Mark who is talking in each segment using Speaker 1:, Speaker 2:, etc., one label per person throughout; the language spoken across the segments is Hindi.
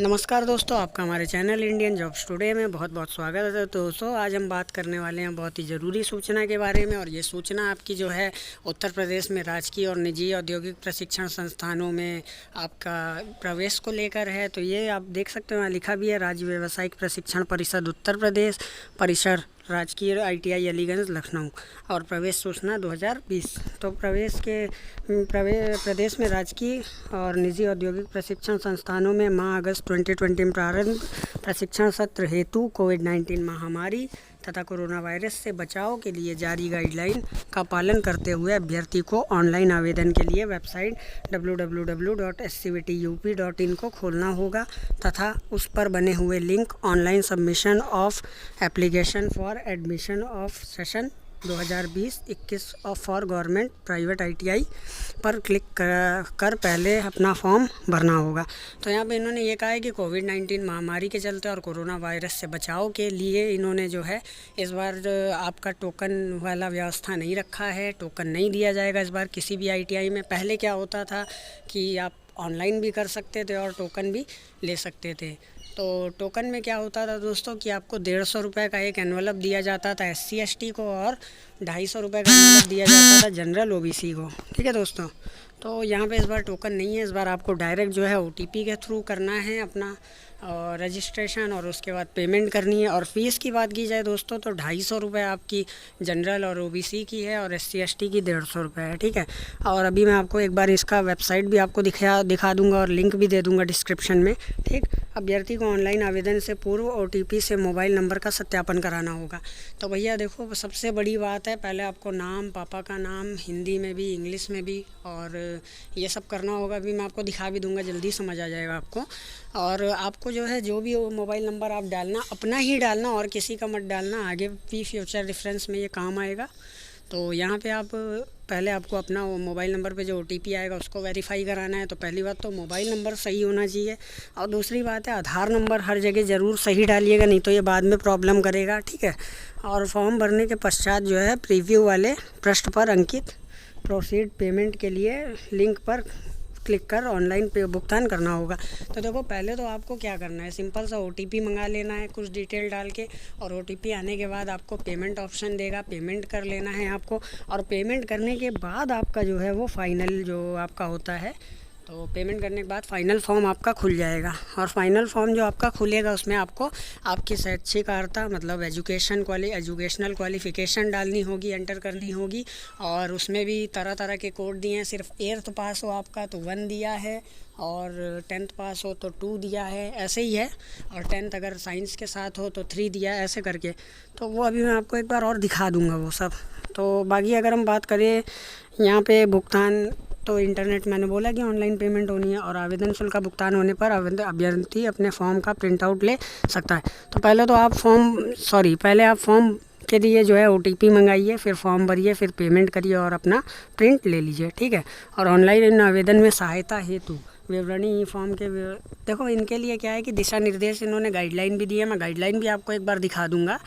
Speaker 1: नमस्कार दोस्तों, आपका हमारे चैनल इंडियन जॉब्स टुडे में बहुत बहुत स्वागत है। तो दोस्तों, आज हम बात करने वाले हैं बहुत ही ज़रूरी सूचना के बारे में। और ये सूचना आपकी जो है उत्तर प्रदेश में राजकीय और निजी औद्योगिक प्रशिक्षण संस्थानों में आपका प्रवेश को लेकर है। तो ये आप देख सकते हो, यहाँ लिखा भी है राज्य व्यावसायिक प्रशिक्षण परिषद उत्तर प्रदेश परिसर राजकीय ITI अलीगंज लखनऊ और प्रवेश सूचना 2020। तो प्रदेश में राजकीय और निजी औद्योगिक प्रशिक्षण संस्थानों में माह अगस्त 2020 में प्रारंभ प्रशिक्षण सत्र हेतु कोविड-19 महामारी तथा कोरोना वायरस से बचाव के लिए जारी गाइडलाइन का पालन करते हुए अभ्यर्थी को ऑनलाइन आवेदन के लिए वेबसाइट www.scvtup.in को खोलना होगा तथा उस पर बने हुए link online submission of application for admission of session 2020-21 for government private ITI पर क्लिक कर पहले अपना फॉर्म भरना होगा। तो यहाँ पे इन्होंने ये कहा है कि कोविड-19 महामारी के चलते और कोरोना वायरस से बचाव के लिए इन्होंने जो है इस बार आपका टोकन वाला व्यवस्था नहीं रखा है। टोकन नहीं दिया जाएगा इस बार किसी भी ITI में। पहले क्या होता था कि आप ऑनलाइन भी कर सकते थे और टोकन भी ले सकते थे। तो टोकन में क्या होता था दोस्तों कि आपको 150 रुपये का एक एनवलप दिया जाता था SC ST को और 250 रुपये का एनवलप दिया जाता था जनरल OBC को। ठीक है दोस्तों, तो यहाँ पे इस बार टोकन नहीं है। इस बार आपको डायरेक्ट जो है OTP के थ्रू करना है अपना रजिस्ट्रेशन और उसके बाद पेमेंट करनी है। और फ़ीस की बात की जाए दोस्तों तो 250 रुपये आपकी जनरल और OBC की है और SC ST की 150 रुपये है। ठीक है, और अभी मैं आपको एक बार इसका वेबसाइट भी आपको दिखा दूंगा और लिंक भी दे दूंगा डिस्क्रिप्शन में। ठीक, अभ्यर्थी को ऑनलाइन आवेदन से पूर्व OTP से मोबाइल नंबर का सत्यापन कराना होगा। तो भैया देखो, सबसे बड़ी बात है, पहले आपको नाम, पापा का नाम हिंदी में भी इंग्लिश में भी और ये सब करना होगा। अभी मैं आपको दिखा भी दूंगा, जल्दी समझ आ जाएगा आपको। और आपको जो है जो भी मोबाइल नंबर आप डालना अपना ही डालना और किसी का मत डालना, आगे भी फ्यूचर रेफरेंस में ये काम आएगा। तो यहाँ पे आप पहले आपको अपना मोबाइल नंबर पे जो OTP आएगा उसको वेरीफाई कराना है। तो पहली बात तो मोबाइल नंबर सही होना चाहिए और दूसरी बात है आधार नंबर हर जगह ज़रूर सही डालिएगा, नहीं तो ये बाद में प्रॉब्लम करेगा। ठीक है, और फॉर्म भरने के पश्चात जो है प्रीव्यू वाले पृष्ठ पर अंकित प्रोसीड पेमेंट के लिए लिंक पर क्लिक कर ऑनलाइन भुगतान करना होगा। तो देखो, पहले तो आपको क्या करना है, सिंपल सा OTP मंगा लेना है कुछ डिटेल डाल के, और OTP आने के बाद आपको पेमेंट ऑप्शन देगा, पेमेंट कर लेना है आपको। और पेमेंट करने के बाद आपका जो है वो फाइनल जो आपका होता है, तो पेमेंट करने के बाद फ़ाइनल फॉर्म आपका खुल जाएगा। और फाइनल फॉर्म जो आपका खुलेगा उसमें आपको आपकी शैक्षिक अर्हता मतलब एजुकेशनल क्वालिफ़िकेशन डालनी होगी, एंटर करनी होगी। और उसमें भी तरह तरह के कोड दिए हैं। सिर्फ 8th पास हो आपका तो 1 दिया है, और 10th पास हो तो 2 दिया है, ऐसे ही है। और 10th अगर साइंस के साथ हो तो 3 दिया है, ऐसे करके। तो वो अभी मैं आपको एक बार और दिखा दूँगा वो सब। तो बाकी अगर हम बात करें यहाँ पे भुगतान, तो इंटरनेट मैंने बोला कि ऑनलाइन पेमेंट होनी है और आवेदन शुल्क का भुगतान होने पर अभ्यर्थी अपने फॉर्म का प्रिंट आउट ले सकता है। तो पहले आप फॉर्म के लिए जो है OTP मंगाइए, फिर फॉर्म भरिए, फिर पेमेंट करिए और अपना प्रिंट ले लीजिए। ठीक है, और ऑनलाइन आवेदन में सहायता हेतु विवरणी फॉर्म के देखो, इनके लिए क्या है कि दिशा निर्देश इन्होंने गाइडलाइन भी दी है। मैं गाइडलाइन भी आपको एक बार दिखा दूंगा।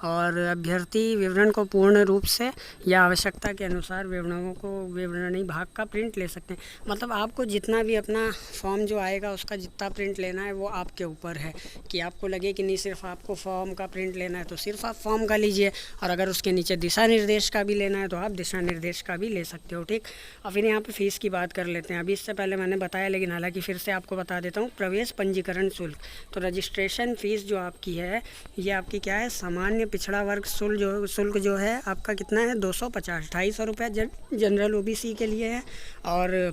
Speaker 1: और अभ्यर्थी विवरण को पूर्ण रूप से या आवश्यकता के अनुसार विवरणी भाग का प्रिंट ले सकते हैं। मतलब आपको जितना भी अपना फॉर्म जो आएगा उसका जितना प्रिंट लेना है वो आपके ऊपर है कि आपको लगे कि नहीं सिर्फ आपको फॉर्म का प्रिंट लेना है तो सिर्फ आप फॉर्म का लीजिए, और अगर उसके नीचे दिशा निर्देश का भी लेना है तो आप दिशा निर्देश का भी ले सकते हो। ठीक, अब फिर यहाँ पर फ़ीस की बात कर लेते हैं। अभी इससे पहले मैंने बताया, लेकिन हालांकि फिर से आपको बता देता हूँ। प्रवेश पंजीकरण शुल्क, तो रजिस्ट्रेशन फ़ीस जो आपकी है ये आपकी क्या है, सामान्य पिछड़ा वर्ग शुल्क जो है आपका कितना है 250, 250 रुपये जनरल OBC के लिए है। और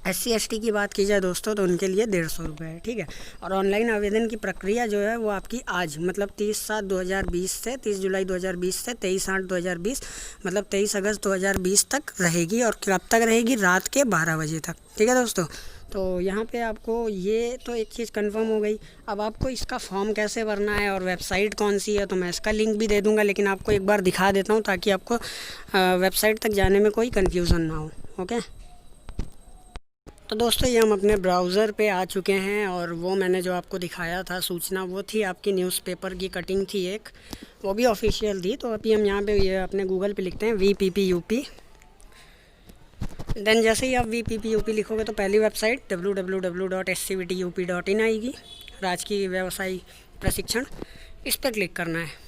Speaker 1: SC ST की बात की जाए दोस्तों तो उनके लिए 150 रुपये है। ठीक है, और ऑनलाइन आवेदन की प्रक्रिया जो है वो आपकी आज मतलब 30/7/2020 से 30 जुलाई 2020 से 23/8/2020 मतलब 23 अगस्त 2020 तक रहेगी। और कब तक रहेगी, रात के 12 बजे तक। ठीक है दोस्तों, तो यहाँ पे आपको ये तो एक चीज़ कंफर्म हो गई। अब आपको इसका फॉर्म कैसे भरना है और वेबसाइट कौन सी है तो मैं इसका लिंक भी दे दूँगा, लेकिन आपको एक बार दिखा देता हूँ ताकि आपको वेबसाइट तक जाने में कोई कन्फ्यूज़न ना हो। ओके, तो दोस्तों ये हम अपने ब्राउज़र पे आ चुके हैं और वो मैंने जो आपको दिखाया था सूचना वो थी आपकी न्यूज़पेपर की कटिंग थी एक, वो भी ऑफिशियल थी। तो अभी हम यहाँ पे ये अपने गूगल पे लिखते हैं VPPUP देन जैसे ही आप VPPUP लिखोगे तो पहली वेबसाइट www.scvtup.in आएगी, राजकीय व्यवसायी प्रशिक्षण, इस पर क्लिक करना है।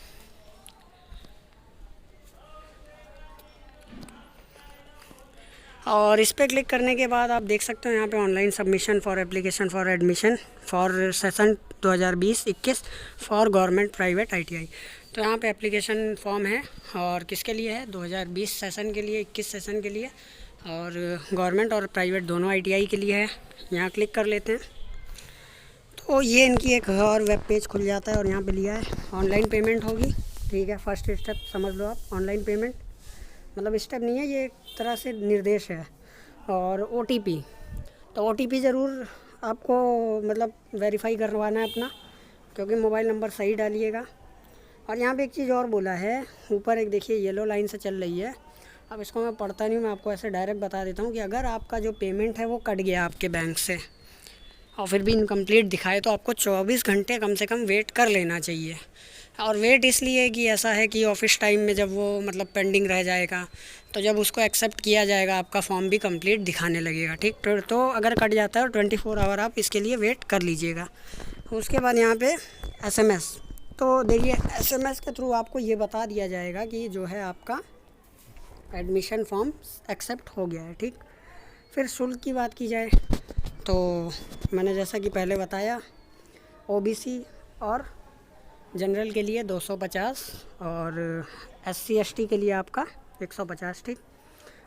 Speaker 1: और इस पर क्लिक करने के बाद आप देख सकते हो यहाँ पे online submission for application for admission for session 2020-21 for government private ITI। तो यहाँ पे एप्लीकेशन फॉर्म है और किसके लिए है, 2020 सेशन के लिए, 21 सेशन के लिए, और गवर्नमेंट और प्राइवेट दोनों ITI के लिए है। यहाँ क्लिक कर लेते हैं तो ये इनकी एक और वेब पेज खुल जाता है और यहाँ पे लिया है ऑनलाइन पेमेंट होगी। ठीक है, फर्स्ट स्टेप समझ लो आप, ऑनलाइन पेमेंट मतलब स्टेप नहीं है, ये एक तरह से निर्देश है। और OTP, तो OTP ज़रूर आपको मतलब वेरीफाई करवाना है अपना, क्योंकि मोबाइल नंबर सही डालिएगा। और यहाँ पे एक चीज़ और बोला है, ऊपर एक देखिए येलो लाइन से चल रही है, अब इसको मैं पढ़ता नहीं हूँ, मैं आपको ऐसे डायरेक्ट बता देता हूँ कि अगर आपका जो पेमेंट है वो कट गया आपके बैंक से और फिर भी इनकम्प्लीट दिखाए तो आपको 24 घंटे कम से कम वेट कर लेना चाहिए। और वेट इसलिए कि ऐसा है कि ऑफिस टाइम में जब वो मतलब पेंडिंग रह जाएगा तो जब उसको एक्सेप्ट किया जाएगा आपका फॉर्म भी कंप्लीट दिखाने लगेगा। ठीक, तो अगर कट जाता है 24 आवर आप इसके लिए वेट कर लीजिएगा। उसके बाद यहाँ पे SMS, तो देखिए SMS के थ्रू आपको ये बता दिया जाएगा कि जो है आपका एडमिशन फॉर्म एक्सेप्ट हो गया है। ठीक, फिर शुल्क की बात की जाए तो मैंने जैसा कि पहले बताया OBC और जनरल के लिए 250 और SC ST के लिए आपका 150 ठीक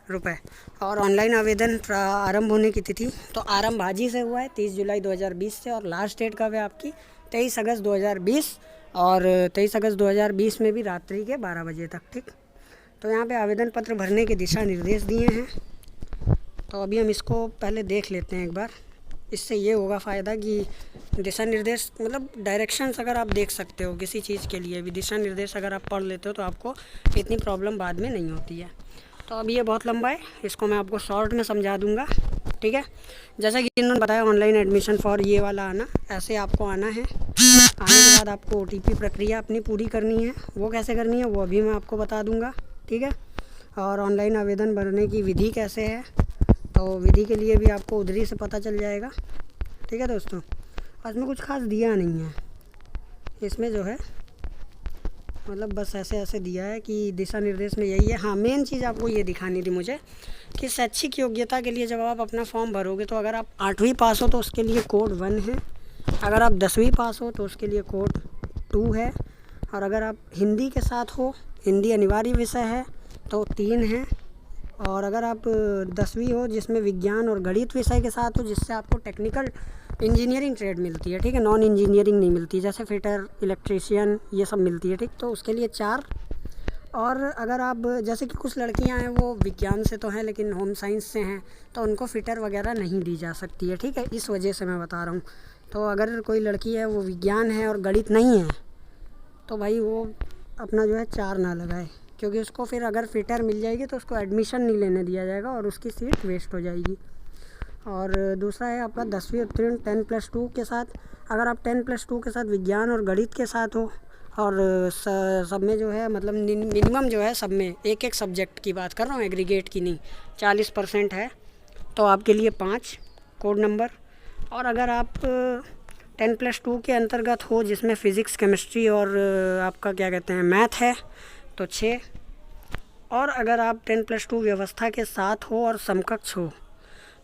Speaker 1: रुपए। और ऑनलाइन आवेदन आरंभ होने की तिथि तो आरंभ आज ही से हुआ है 30 जुलाई 2020 से, और लास्ट डेट कब है आपकी 23 अगस्त 2020, और 23 अगस्त 2020 में भी रात्रि के 12 बजे तक। ठीक, तो यहाँ पे आवेदन पत्र भरने के दिशा निर्देश दिए हैं, तो अभी हम इसको पहले देख लेते हैं एक बार। इससे ये होगा फ़ायदा कि दिशा निर्देश मतलब डायरेक्शंस अगर आप देख सकते हो किसी चीज़ के लिए भी, दिशा निर्देश अगर आप पढ़ लेते हो तो आपको इतनी प्रॉब्लम बाद में नहीं होती है। तो अब ये बहुत लंबा है, इसको मैं आपको शॉर्ट में समझा दूंगा। ठीक है, जैसा कि इन्होंने बताया ऑनलाइन एडमिशन फॉर ये वाला आना, ऐसे आपको आना है। आने के बाद आपको OTP प्रक्रिया अपनी पूरी करनी है, वो कैसे करनी है वो अभी मैं आपको बता दूँगा। ठीक है, और ऑनलाइन आवेदन भरने की विधि कैसे है तो विधि के लिए भी आपको उधर ही से पता चल जाएगा। ठीक है दोस्तों, इसमें कुछ खास दिया नहीं है, इसमें जो है मतलब बस ऐसे ऐसे दिया है कि दिशा निर्देश में यही है। हाँ, मेन चीज़ आपको ये दिखानी थी मुझे कि शैक्षिक योग्यता के लिए जब आप अपना फॉर्म भरोगे तो अगर आप 8वीं पास हो तो उसके लिए कोड 1 है, अगर आप 10वीं पास हो तो उसके लिए कोड 2 है, और अगर आप हिंदी के साथ हो, हिंदी अनिवार्य विषय है तो 3 है, और अगर आप 10वीं हो जिसमें विज्ञान और गणित विषय के साथ हो जिससे आपको टेक्निकल इंजीनियरिंग ट्रेड मिलती है। ठीक है, नॉन इंजीनियरिंग नहीं मिलती, जैसे फिटर, इलेक्ट्रीशियन ये सब मिलती है। ठीक, तो उसके लिए 4। और अगर आप जैसे कि कुछ लड़कियां हैं वो विज्ञान से तो हैं लेकिन होम साइंस से हैं तो उनको फिटर वगैरह नहीं दी जा सकती है। ठीक है, इस वजह से मैं बता रहा हूँ। तो अगर कोई लड़की है वो विज्ञान है और गणित नहीं है तो भाई वो अपना जो है 4 ना लगाए, क्योंकि उसको फिर अगर फिटर मिल जाएगी तो उसको एडमिशन नहीं लेने दिया जाएगा और उसकी सीट वेस्ट हो जाएगी। और दूसरा है आपका 10वीं उत्तीर्ण 10+2 के साथ, अगर आप 10+2 के साथ विज्ञान और गणित के साथ हो और सब में जो है मतलब मिनिमम जो है सब में एक एक सब्जेक्ट की बात कर रहा हूँ, एग्रीगेट की नहीं, 40% है तो आपके लिए 5 कोड नंबर। और अगर आप 10+2 के अंतर्गत हो जिसमें फ़िज़िक्स, केमिस्ट्री और आपका क्या कहते हैं मैथ है तो 6। और अगर आप 10+2 व्यवस्था के साथ हो और समकक्ष हो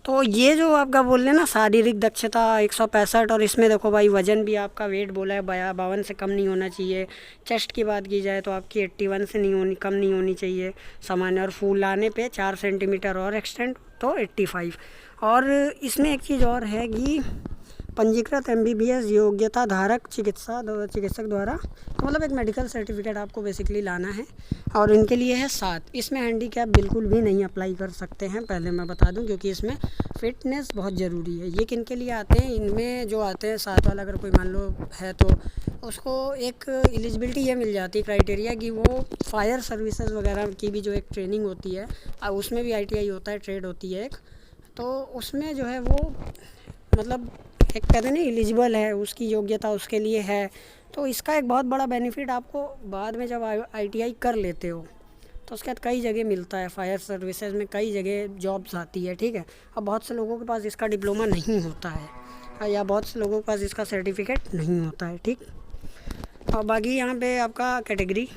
Speaker 1: तो ये जो आपका बोल रहे ना शारीरिक दक्षता 165, और इसमें देखो भाई वज़न भी आपका वेट बोला है 52 से कम नहीं होना चाहिए। चेस्ट की बात की जाए तो आपकी 81 से कम नहीं होनी चाहिए सामान्य, और फूलाने पे 4 सेंटीमीटर और एक्सटेंड तो 85। और इसमें एक चीज़ और है कि पंजीकृत MBBS योग्यता धारक चिकित्सक द्वारा, तो मतलब एक मेडिकल सर्टिफिकेट आपको बेसिकली लाना है, और इनके लिए है 7। इसमें हैंडीकैप बिल्कुल भी नहीं अप्लाई कर सकते हैं, पहले मैं बता दूं, क्योंकि इसमें फ़िटनेस बहुत ज़रूरी है। ये किन के लिए आते हैं, इनमें जो आते हैं 7 वाला अगर कोई मान लो है तो उसको एक एलिजिबिलिटी ये मिल जाती है क्राइटेरिया कि वो फायर सर्विसेज वगैरह की भी जो एक ट्रेनिंग होती है, उसमें भी ITI होता है, ट्रेड होती है एक, तो उसमें जो है वो मतलब एक कहते नहीं एलिजिबल है, उसकी योग्यता उसके लिए है। तो इसका एक बहुत बड़ा बेनिफिट आपको बाद में जब ITI कर लेते हो तो उसके बाद कई जगह मिलता है, फायर सर्विसेज में कई जगह जॉब्स आती है, ठीक है। अब बहुत से लोगों के पास इसका डिप्लोमा नहीं होता है या बहुत से लोगों के पास इसका सर्टिफिकेट नहीं होता है, ठीक। और बाकी यहाँ पे आपका कैटेगरी,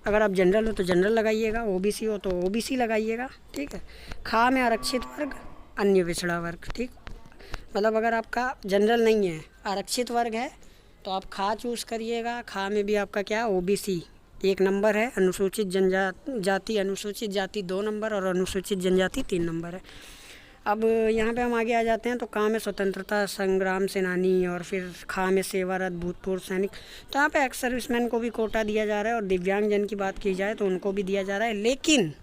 Speaker 1: अगर आप जनरल हो तो जनरल लगाइएगा, ओबीसी हो तो ओबीसी लगाइएगा, ठीक है। खा में आरक्षित वर्ग, अन्य पिछड़ा वर्ग, ठीक। मतलब अगर आपका जनरल नहीं है, आरक्षित वर्ग है, तो आप खा चूज़ करिएगा। खा में भी आपका क्या, ओबीसी 1 नंबर है, अनुसूचित जनजाति अनुसूचित जाति 2 नंबर और अनुसूचित जनजाति 3 नंबर है। अब यहाँ पे हम आगे आ जाते हैं। तो का में स्वतंत्रता संग्राम सेनानी और फिर खा में सेवारत भूतपूर्व सैनिक। तो यहाँ पे एक्स सर्विसमैन को भी कोटा दिया जा रहा है और दिव्यांगजन की बात की जाए तो उनको भी दिया जा रहा है। लेकिन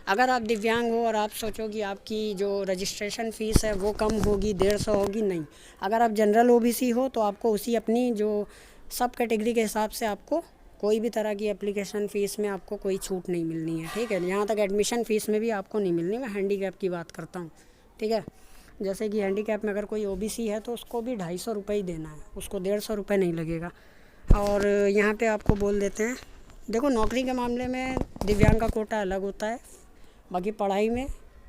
Speaker 1: अगर आप दिव्यांग हो और आप सोचो कि आपकी जो रजिस्ट्रेशन फ़ीस है वो कम होगी, 150 होगी, नहीं। अगर आप जनरल ओबीसी हो तो आपको उसी अपनी जो सब कैटेगरी के हिसाब से आपको कोई भी तरह की एप्लीकेशन फ़ीस में आपको कोई छूट नहीं मिलनी है, ठीक है। यहाँ तक एडमिशन फ़ीस में भी आपको नहीं मिलनी। मैं हैंडीकैप की बात करता हूँ, ठीक है। जैसे कि हैंडीकैप में अगर कोई ओबीसी है तो उसको भी 250 रुपये ही देना है, उसको 150 रुपये नहीं लगेगा। और यहाँ पे आपको बोल देते हैं, देखो नौकरी के मामले में दिव्यांग का कोटा अलग होता है, बाकी पढ़ाई में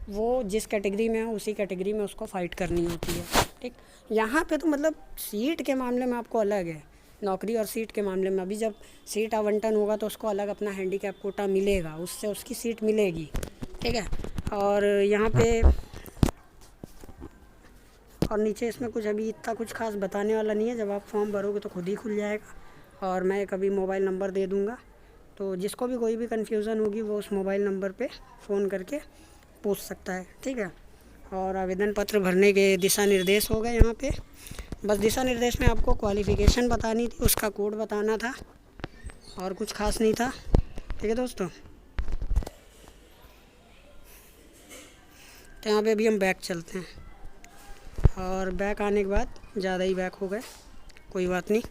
Speaker 1: वो जिस कैटेगरी में है उसी कैटेगरी में उसको फ़ाइट करनी होती है, ठीक। यहाँ पे तो मतलब सीट के मामले में आपको अलग है, नौकरी और सीट के मामले में। अभी जब सीट आवंटन होगा तो उसको अलग अपना हैंडीकैप कोटा मिलेगा, उससे उसकी सीट मिलेगी, ठीक है। और यहाँ पे और नीचे इसमें कुछ अभी इतना कुछ खास बताने वाला नहीं है, जब आप फॉर्म भरोगे तो खुद ही खुल जाएगा। और मैं कभी मोबाइल नंबर दे दूँगा, तो जिसको भी कोई भी कन्फ्यूज़न होगी वो उस मोबाइल नंबर पे फ़ोन करके पूछ सकता है, ठीक है। और आवेदन पत्र भरने के दिशा निर्देश हो गए यहाँ पे। बस दिशा निर्देश में आपको क्वालिफ़िकेशन बतानी थी, उसका कोड बताना था और कुछ खास नहीं था, ठीक है दोस्तों। तो यहाँ पे अभी हम बैक चलते हैं और बैक आने के बाद ज़्यादा ही बैक हो गए, कोई बात नहीं।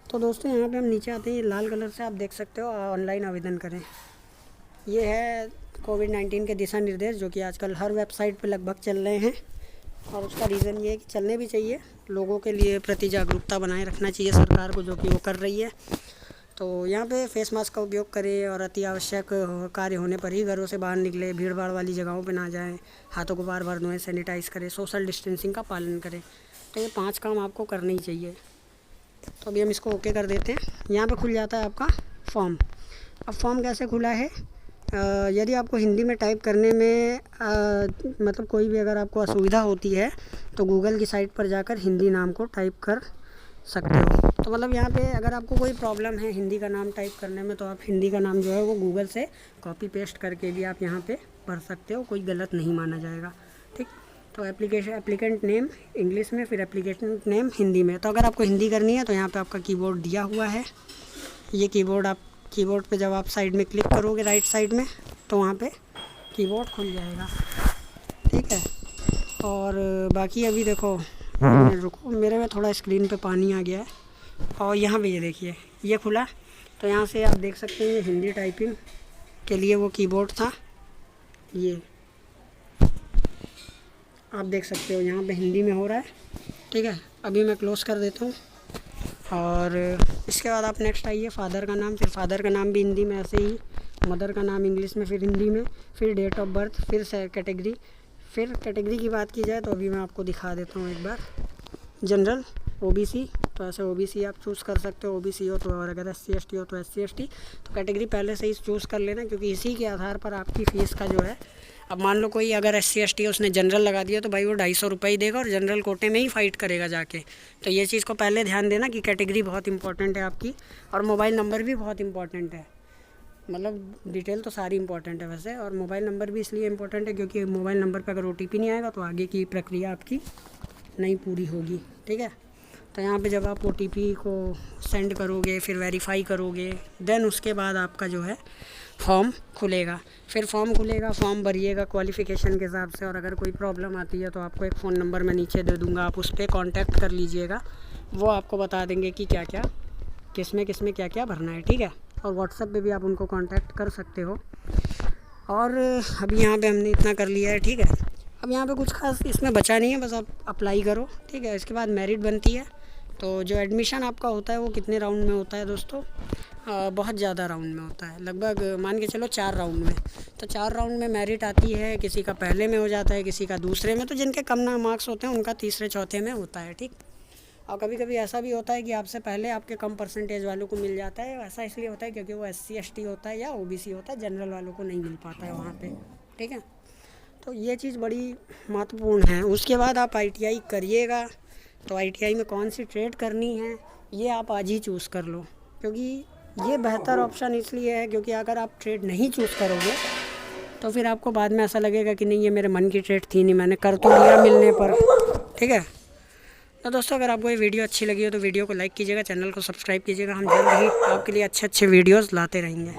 Speaker 1: तो दोस्तों यहाँ पे हम नीचे आते हैं, ये लाल कलर से आप देख सकते हो ऑनलाइन आवेदन करें। ये है कोविड-19 के दिशा निर्देश जो कि आजकल हर वेबसाइट पे लगभग चल रहे हैं। और उसका रीज़न ये है कि चलने भी चाहिए, लोगों के लिए प्रति जागरूकता बनाए रखना चाहिए सरकार को, जो कि वो कर रही है। तो यहाँ पे फेस मास्क का उपयोग करें और अति आवश्यक कार्य होने पर ही घरों से बाहर निकले, भीड़ भाड़ वाली जगहों पे ना जाएं, हाथों को बार बार धोएं, सैनिटाइज़ करें, सोशल डिस्टेंसिंग का पालन करें। तो ये 5 काम आपको करने ही चाहिए। तो अभी हम इसको ओके कर देते हैं। यहाँ पे खुल जाता है आपका फॉर्म। अब फॉर्म कैसे खुला है, यदि आपको हिंदी में टाइप करने में मतलब कोई भी अगर आपको असुविधा होती है तो गूगल की साइट पर जाकर हिंदी नाम को टाइप कर सकते हो। तो मतलब यहाँ पे अगर आपको कोई प्रॉब्लम है हिंदी का नाम टाइप करने में तो आप हिंदी का नाम जो है वो गूगल से कॉपी पेस्ट करके भी आप यहाँ पे भर सकते हो, कोई गलत नहीं माना जाएगा, ठीक। तो एप्लीकेंट नेम इंग्लिश में, फिर एप्लीकेंट नेम हिंदी में। तो अगर आपको हिंदी करनी है तो यहाँ पे आपका कीबोर्ड दिया हुआ है। ये कीबोर्ड पे जब आप साइड में क्लिक करोगे राइट साइड में तो वहाँ पे कीबोर्ड खुल जाएगा, ठीक है। और बाकी अभी देखो, रुको, मेरे में थोड़ा स्क्रीन पे पानी आ गया है। और यहाँ पे ये देखिए ये खुला, तो यहाँ से आप देख सकते हैं ये हिंदी टाइपिंग के लिए वो कीबोर्ड था, ये आप देख सकते हो यहाँ पे हिंदी में हो रहा है, ठीक है। अभी मैं क्लोज़ कर देता हूँ। और इसके बाद आप नेक्स्ट आइए, फादर का नाम, फिर फादर का नाम भी हिंदी में ऐसे ही, मदर का नाम इंग्लिश में फिर हिंदी में, फिर डेट ऑफ बर्थ, फिर कैटेगरी। फिर कैटेगरी की बात की जाए तो अभी मैं आपको दिखा देता हूँ एक बार। जनरल, ओबीसी, तो ऐसे ओबीसी आप चूज़ कर सकते हो, ओबीसी हो तो, और अगर SC ST हो तो SC ST। तो कैटेगरी पहले से ही चूज़ कर लेना, क्योंकि इसी के आधार पर आपकी फ़ीस का जो है, अब मान लो कोई अगर SC ST है उसने जनरल लगा दिया तो भाई वो 250 रुपये ही देगा और जनरल कोटे में ही फ़ाइट करेगा जाके। तो ये चीज़ को पहले ध्यान देना कि कैटेगरी बहुत इंपॉर्टेंट है आपकी, और मोबाइल नंबर भी बहुत इंपॉर्टेंट है। मतलब डिटेल तो सारी इंपॉर्टेंट है वैसे, और मोबाइल नंबर भी इसलिए इम्पोर्टेंट है क्योंकि मोबाइल नंबर पे अगर OTP नहीं आएगा तो आगे की प्रक्रिया आपकी नहीं पूरी होगी, ठीक है। तो यहाँ पे जब आप OTP को सेंड करोगे, फिर वेरीफाई करोगे, देन उसके बाद आपका जो है फॉर्म खुलेगा। फिर फॉर्म खुलेगा, फॉर्म भरिएगा क्वालिफ़िकेशन के हिसाब से, और अगर कोई प्रॉब्लम आती है तो आपको एक फ़ोन नंबर मैं नीचे दे दूँगा, आप उस पर कॉन्टैक्ट कर लीजिएगा, वो आपको बता देंगे कि क्या क्या किस में क्या क्या भरना है, ठीक है। और व्हाट्सएप पे भी आप उनको कांटेक्ट कर सकते हो। और अभी यहाँ पे हमने इतना कर लिया है, ठीक है। अब यहाँ पे कुछ खास इसमें बचा नहीं है, बस आप अप्लाई करो, ठीक है। इसके बाद मेरिट बनती है, तो जो एडमिशन आपका होता है वो कितने राउंड में होता है दोस्तों? बहुत ज़्यादा राउंड में होता है, लगभग मान के चलो 4 राउंड में। तो 4 राउंड में मेरिट आती है, किसी का पहले में हो जाता है, किसी का दूसरे में, तो जिनके कम ना मार्क्स होते हैं उनका तीसरे चौथे में होता है, ठीक। और कभी कभी ऐसा भी होता है कि आपसे पहले आपके कम परसेंटेज वालों को मिल जाता है। ऐसा इसलिए होता है क्योंकि वो SC ST होता है या OBC होता है, जनरल वालों को नहीं मिल पाता है वहाँ पे, ठीक है। तो ये चीज़ बड़ी महत्वपूर्ण है। उसके बाद आप ITI करिएगा, तो ITI में कौन सी ट्रेड करनी है ये आप आज ही चूज़ कर लो, क्योंकि ये बेहतर ऑप्शन इसलिए है क्योंकि अगर आप ट्रेड नहीं चूज़ करोगे तो फिर आपको बाद में ऐसा लगेगा कि नहीं ये मेरे मन की ट्रेड थी नहीं, मैंने कर तो लिया मिलने पर, ठीक है। तो दोस्तों अगर आपको ये वीडियो अच्छी लगी हो तो वीडियो को लाइक कीजिएगा, चैनल को सब्सक्राइब कीजिएगा। हम जल्द ही आपके लिए अच्छे अच्छे वीडियोज़ लाते रहेंगे।